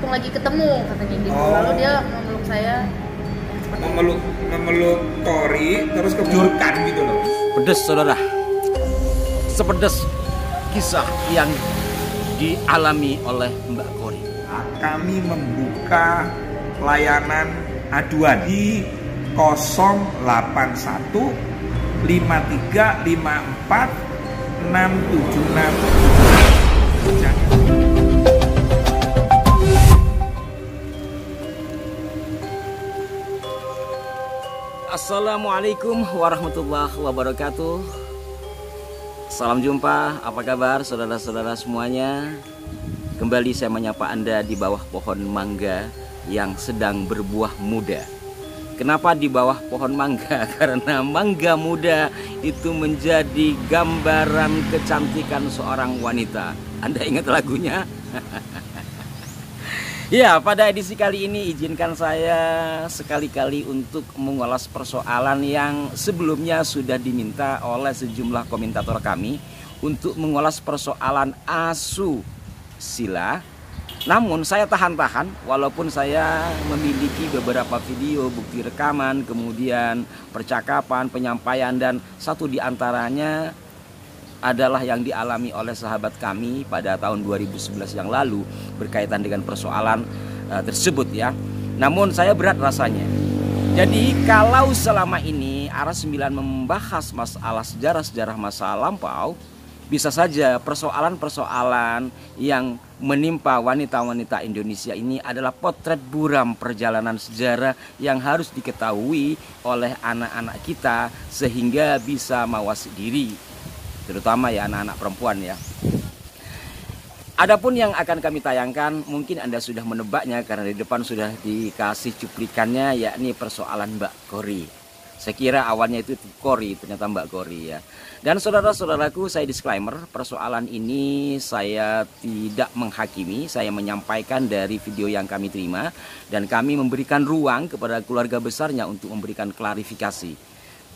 mumpung lagi ketemu katanya gitu. Lalu dia memeluk saya memeluk Kori terus kebujurkan gitu loh. Pedes saudara, sepedes kisah yang dialami oleh Mbak Kori. Kami membuka layanan aduan di 081 53 54 676. Assalamualaikum warahmatullahi wabarakatuh. Salam jumpa, apa kabar saudara-saudara semuanya? Kembali saya menyapa Anda di bawah pohon mangga yang sedang berbuah muda. Kenapa di bawah pohon mangga? Karena mangga muda itu menjadi gambaran kecantikan seorang wanita. Anda ingat lagunya? Ya, pada edisi kali ini izinkan saya sekali-kali untuk mengulas persoalan yang sebelumnya sudah diminta oleh sejumlah komentator kami untuk mengulas persoalan asusila. Namun saya tahan-tahan walaupun saya memiliki beberapa video, bukti rekaman, kemudian percakapan, penyampaian, dan satu di antaranya adalah yang dialami oleh sahabat kami pada tahun 2011 yang lalu berkaitan dengan persoalan tersebut ya. Namun saya berat rasanya. Jadi kalau selama ini Aras 9 membahas masalah sejarah-sejarah masa lampau, bisa saja persoalan-persoalan yang menimpa wanita-wanita Indonesia ini adalah potret buram perjalanan sejarah yang harus diketahui oleh anak-anak kita sehingga bisa mawas diri, terutama ya anak-anak perempuan ya. Adapun yang akan kami tayangkan mungkin Anda sudah menebaknya karena di depan sudah dikasih cuplikannya, yakni persoalan Mbak Kori. Saya kira awalnya itu Kori, ternyata Mbak Kori ya. Dan saudara-saudaraku, saya disclaimer, persoalan ini saya tidak menghakimi, saya menyampaikan dari video yang kami terima dan kami memberikan ruang kepada keluarga besarnya untuk memberikan klarifikasi.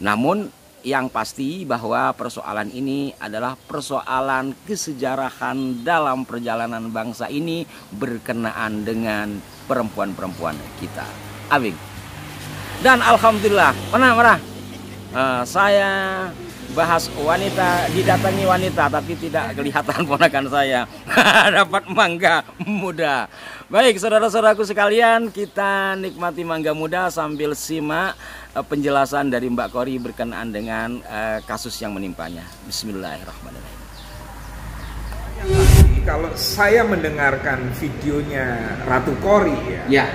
Namun yang pasti bahwa persoalan ini adalah persoalan kesejarahan dalam perjalanan bangsa ini berkenaan dengan perempuan-perempuan kita. Abing. Dan alhamdulillah, saya bahas wanita, didatangi wanita tapi tidak kelihatan ponakan saya. Dapat mangga muda. Baik saudara-saudaraku sekalian, kita nikmati mangga muda sambil simak penjelasan dari Mbak Kori berkenaan dengan kasus yang menimpanya. Bismillahirrahmanirrahim. Kalau saya mendengarkan videonya Ratu Kori ya,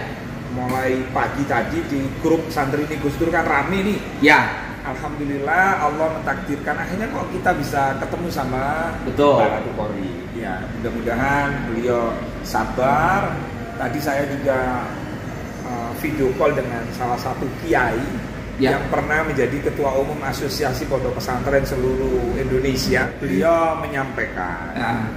mulai pagi tadi di grup santri ini Gus Dur kan rame nih ya. Alhamdulillah Allah mentakdirkan akhirnya kok kita bisa ketemu sama Mbak Ratu Kori ya. Mudah-mudahan beliau sabar. Tadi saya juga video call dengan salah satu kiai yang pernah menjadi ketua umum Asosiasi Pondok Pesantren seluruh Indonesia. Beliau menyampaikan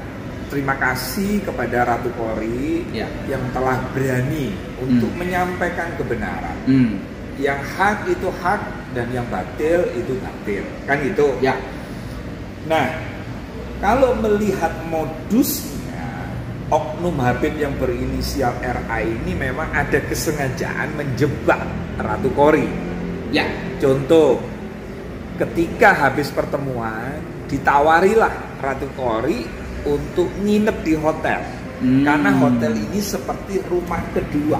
terima kasih kepada Ratu Kori yang telah berani untuk menyampaikan kebenaran. Yang hak itu hak dan yang batil itu batil, kan gitu ya. Nah, kalau melihat modusnya oknum Habib yang berinisial RA ini memang ada kesengajaan menjebak Ratu Kori ya. Contoh, ketika habis pertemuan ditawarilah Ratu Kori untuk nginep di hotel karena hotel ini seperti rumah kedua.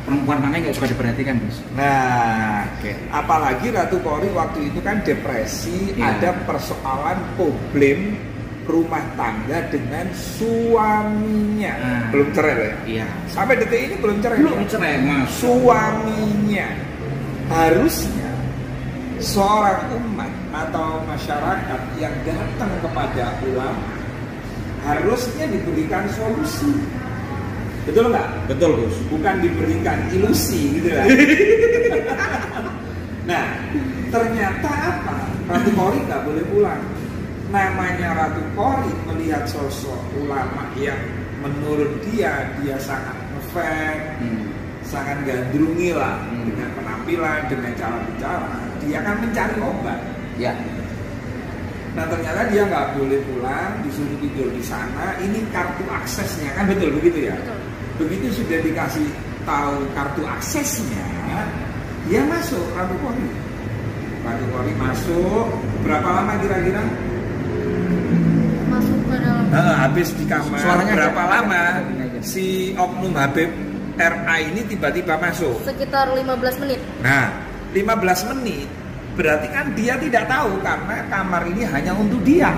Perempuan mana nggak suka diperhatikan, Gus? Nah, apalagi Ratu Kori waktu itu kan depresi, ada persoalan problem rumah tangga dengan suaminya. Belum cerai ya? Sampai detik ini belum cerai. Belum cerai, Mas. Suaminya harusnya seorang umat atau masyarakat yang datang kepada ulama harusnya diberikan solusi. Betul nggak? Betul, Gus. Bukan diberikan ilusi gitu lah. Nah, ternyata apa? Ratu Kori nggak boleh pulang. Namanya Ratu Kori melihat sosok ulama yang menurut dia sangat ngefans, sangat gandrungi lah dengan penampilan, dengan cara bicara. Dia akan mencari obat. Ya. Nah ternyata dia nggak boleh pulang, disuruh tidur di sana. Ini kartu aksesnya kan, betul begitu ya? Betul. begitu sudah dikasih tahu kartu aksesnya, dia masuk Ratu Kori. Ratu Kori masuk, berapa lama kira-kira? Masuk ke dalam. Habis di kamar, suaranya berapa lama si oknum Habib RA ini tiba-tiba masuk? Sekitar 15 menit. Nah, 15 menit berarti kan dia tidak tahu karena kamar ini hanya untuk dia.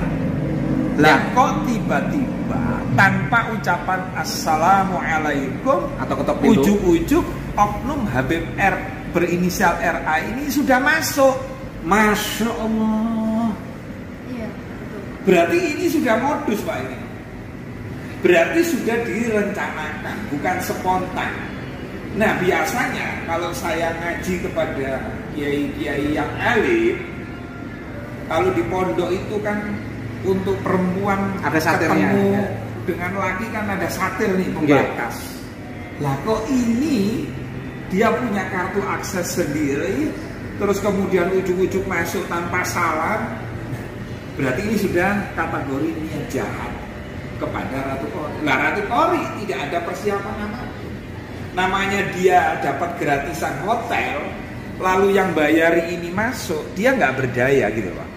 Lah kok tiba-tiba tanpa ucapan assalamualaikum atau ketok pintu, ujuk-ujuk oknum Habib R berinisial RA ini sudah masuk. Masya Allah. Iya, betul. Berarti ini sudah modus Pak ini. Berarti sudah direncanakan, bukan spontan. Nah biasanya kalau saya ngaji kepada kiai-kiai yang alim, kalau di pondok itu kan untuk perempuan ada satirnya, ketemu ya. Dengan laki kan ada satir nih pembatas. Lah kok ini dia punya kartu akses sendiri, terus kemudian ujuk-ujuk masuk tanpa salam, berarti ini sudah kategori niat jahat kepada Ratu Kori. Nah Ratu Kori tidak ada persiapan apapun. Namanya dia dapat gratisan hotel, lalu yang bayari ini masuk, dia nggak berdaya gitu Pak.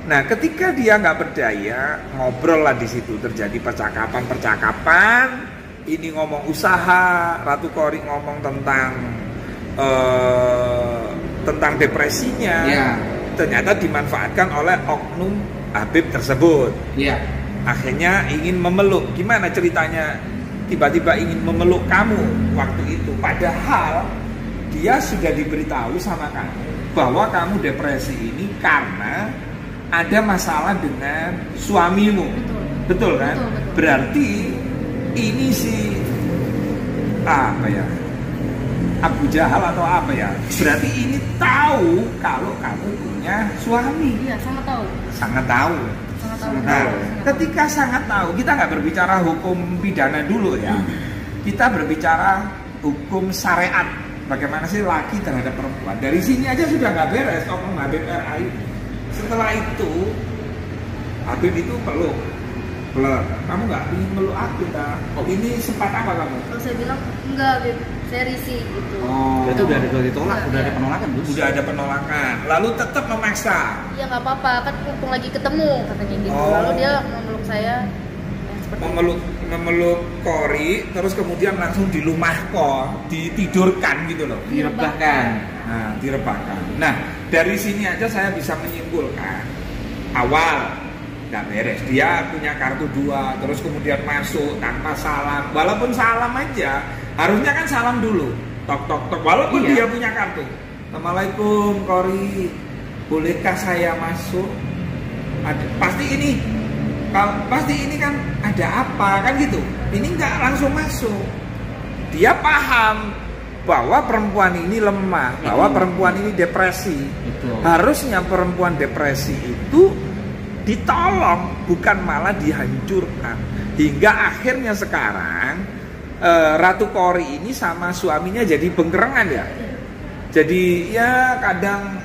Nah ketika dia nggak berdaya, ngobrol lah di situ, terjadi percakapan. Ini ngomong usaha, Ratu Kori ngomong tentang depresinya. Yeah. Ternyata dimanfaatkan oleh oknum Habib tersebut. Yeah. Akhirnya ingin memeluk. Gimana ceritanya? Tiba-tiba ingin memeluk kamu waktu itu. Padahal dia sudah diberitahu sama kamu bahwa kamu depresi ini karena ada masalah dengan suamimu. Betul kan? Betul. Berarti ini si apa ya? Abu Jahal atau apa ya? Berarti ini tahu kalau kamu punya suami. Iya, sangat tahu. Sangat tahu. Nah, ketika sangat tahu, kita nggak berbicara hukum pidana dulu ya. Kita berbicara hukum syariat. Bagaimana sih laki terhadap perempuan? Dari sini aja sudah nggak beres. Oknum Habib RA. Setelah itu, Habib itu peluk. Kamu nggak ingin meluk aku tak? Oh, ini sempat apa kamu? Kalau saya bilang enggak, Habib. Saya risih gitu. Oh, itu udah ditolak, udah ada penolakan, Bu. Udah ada penolakan. Lalu tetap memaksa. Iya nggak apa-apa, kan mumpung lagi ketemu katanya gitu. Oh. Lalu dia memeluk saya. Memeluk Kori, terus kemudian langsung dilumahkan, ditidurkan gitu loh. Direbahkan. Nah, direbahkan. Nah, dari sini aja saya bisa menyimpulkan awal nggak beres. Dia punya kartu 2, terus kemudian masuk tanpa salam. Walaupun salam aja, harusnya kan salam dulu. Tok tok tok. Walaupun dia punya kartu. Assalamualaikum Kori, bolehkah saya masuk? Pasti ini kan ada apa kan gitu. Ini nggak langsung masuk. Dia paham bahwa perempuan ini lemah, bahwa perempuan ini depresi. Harusnya perempuan depresi itu ditolong, bukan malah dihancurkan. Hingga akhirnya sekarang Ratu Kori ini sama suaminya jadi bengkerengan ya. Jadi ya kadang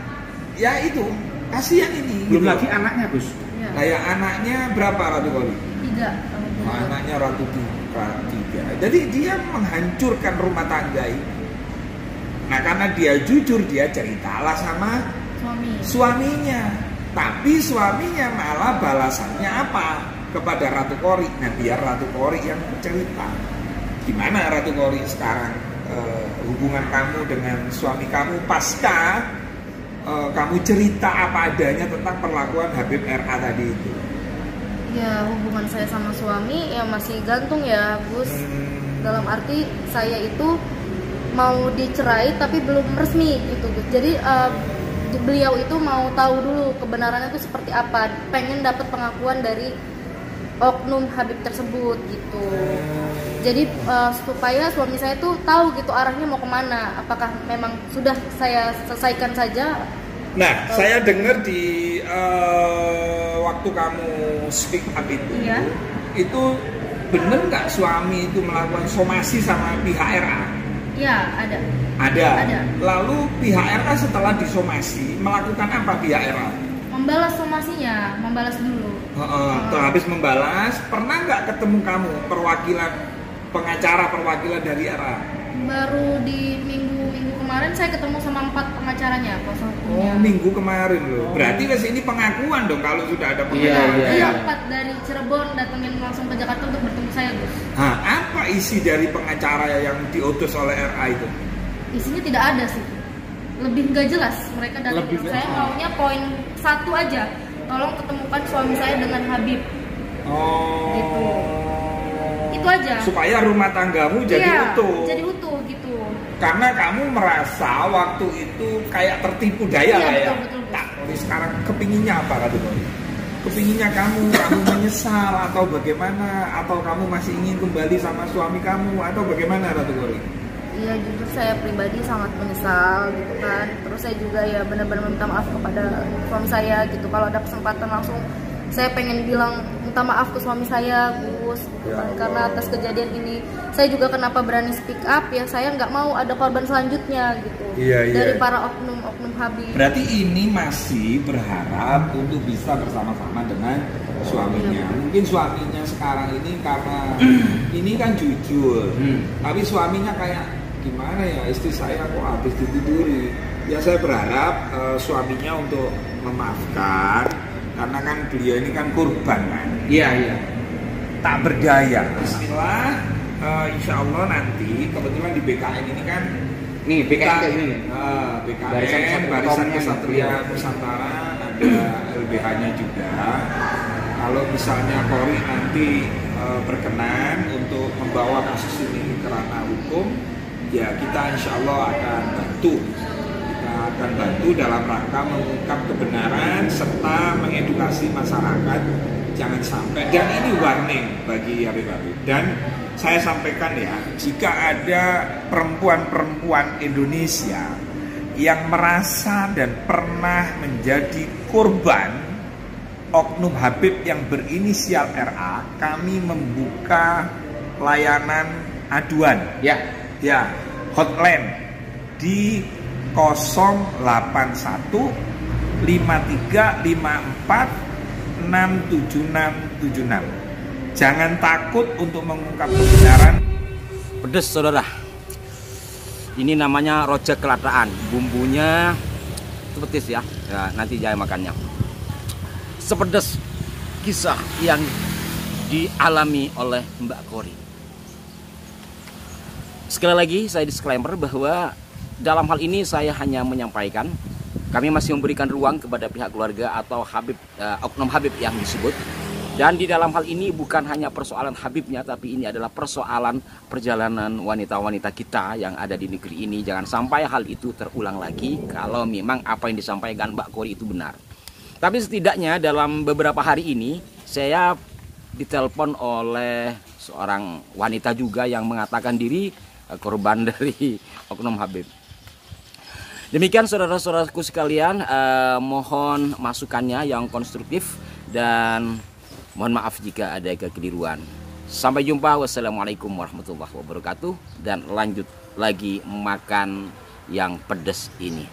ya itu kasihan ini. Belum gitu. lagi anaknya, Gus. Kayak anaknya berapa Ratu Kori? 3. Anaknya Ratu 3. Jadi dia menghancurkan rumah tangga ini. Nah karena dia jujur, dia ceritalah sama suaminya. Tapi suaminya malah balasannya apa kepada Ratu Kori? Nah biar Ratu Kori yang cerita. Gimana Ratu Kori sekarang hubungan kamu dengan suami kamu pasca kamu cerita apa adanya tentang perlakuan Habib RA tadi itu? Ya hubungan saya sama suami ya masih gantung ya Gus. Dalam arti saya itu mau dicerai tapi belum resmi gitu Gus. Jadi beliau itu mau tahu dulu kebenarannya itu seperti apa. Pengen dapat pengakuan dari oknum Habib tersebut gitu. Jadi supaya suami saya tuh tahu gitu arahnya mau kemana. Apakah memang sudah saya selesaikan saja? Nah, saya dengar di waktu kamu speak up itu bener nggak suami itu melakukan somasi sama pihak RA? Ya, ada. Ada. Lalu pihak RA setelah disomasi melakukan apa pihak RA? Membalas somasinya, membalas dulu. Habis membalas, pernah nggak ketemu kamu perwakilan pengacara perwakilan dari RA? Baru di minggu kemarin saya ketemu sama 4 pengacaranya, kuasa hukumnya. Oh, minggu kemarin loh. Berarti wes ini pengakuan dong kalau sudah ada pengacara. Iya, 4 dari Cirebon datengin langsung ke Jakarta untuk bertemu saya, Gus. Apa isi dari pengacara yang diutus oleh RA itu? Isinya tidak ada sih. Lebih nggak jelas. Mereka datang ke saya maunya poin 1 aja. Tolong ketemukan suami saya dengan Habib. Oh. Gitu. Itu aja. Supaya rumah tanggamu jadi utuh. Jadi utuh gitu. Karena kamu merasa waktu itu kayak tertipu daya lah ya. Betul. Tapi sekarang kepinginnya apa Ratu Kori? Kepinginnya kamu menyesal atau bagaimana? Atau kamu masih ingin kembali sama suami kamu atau bagaimana Ratu Kori? Iya, jujur saya pribadi sangat menyesal gitu kan. Terus saya juga ya benar-benar minta maaf kepada suami saya gitu. Kalau ada kesempatan langsung saya pengen bilang minta maaf ke suami saya, Gus, gitu kan. Karena atas kejadian ini saya juga kenapa berani speak up ya, saya nggak mau ada korban selanjutnya gitu. Dari para oknum Habib. Berarti ini masih berharap untuk bisa bersama-sama dengan suaminya. Mungkin suaminya sekarang ini karena ini kan jujur, tapi suaminya kayak gimana ya, istri saya kok habis ditiduri. Ya saya berharap suaminya untuk memaafkan. Karena kan beliau ini kan korban kan. Iya. Tak berdaya. Bismillah, insya Allah nanti kebetulan di BKN ini kan. Nih BKN ini. BKN Barisan Kesatria Nusantara, ada LBH-nya juga. Kalau misalnya Kori nanti berkenan untuk membawa kasus ini ke ranah hukum, ya kita insya Allah akan bantu. Akan bantu dalam rangka mengungkap kebenaran serta mengedukasi masyarakat jangan sampai, dan ini warning bagi Habib-Habib. Dan saya sampaikan ya, jika ada perempuan-perempuan Indonesia yang merasa dan pernah menjadi korban oknum Habib yang berinisial RA, kami membuka layanan aduan hotline di 081 53 54 67676. Jangan takut untuk mengungkap kebenaran. Pedes saudara. Ini namanya rojak kelataan. Bumbunya itu petis ya. Nanti saya makannya. Sepedes kisah yang dialami oleh Mbak Kori. Sekali lagi saya disclaimer bahwa dalam hal ini saya hanya menyampaikan, kami masih memberikan ruang kepada pihak keluarga atau Habib, oknum Habib yang disebut. Dan di dalam hal ini bukan hanya persoalan Habibnya, tapi ini adalah persoalan perjalanan wanita-wanita kita yang ada di negeri ini. Jangan sampai hal itu terulang lagi kalau memang apa yang disampaikan Mbak Kori itu benar. Tapi setidaknya dalam beberapa hari ini saya ditelepon oleh seorang wanita juga yang mengatakan diri korban dari oknum Habib. Demikian saudara-saudaraku sekalian, mohon masukannya yang konstruktif dan mohon maaf jika ada kekeliruan. Sampai jumpa, wassalamualaikum warahmatullahi wabarakatuh, dan lanjut lagi makan yang pedas ini.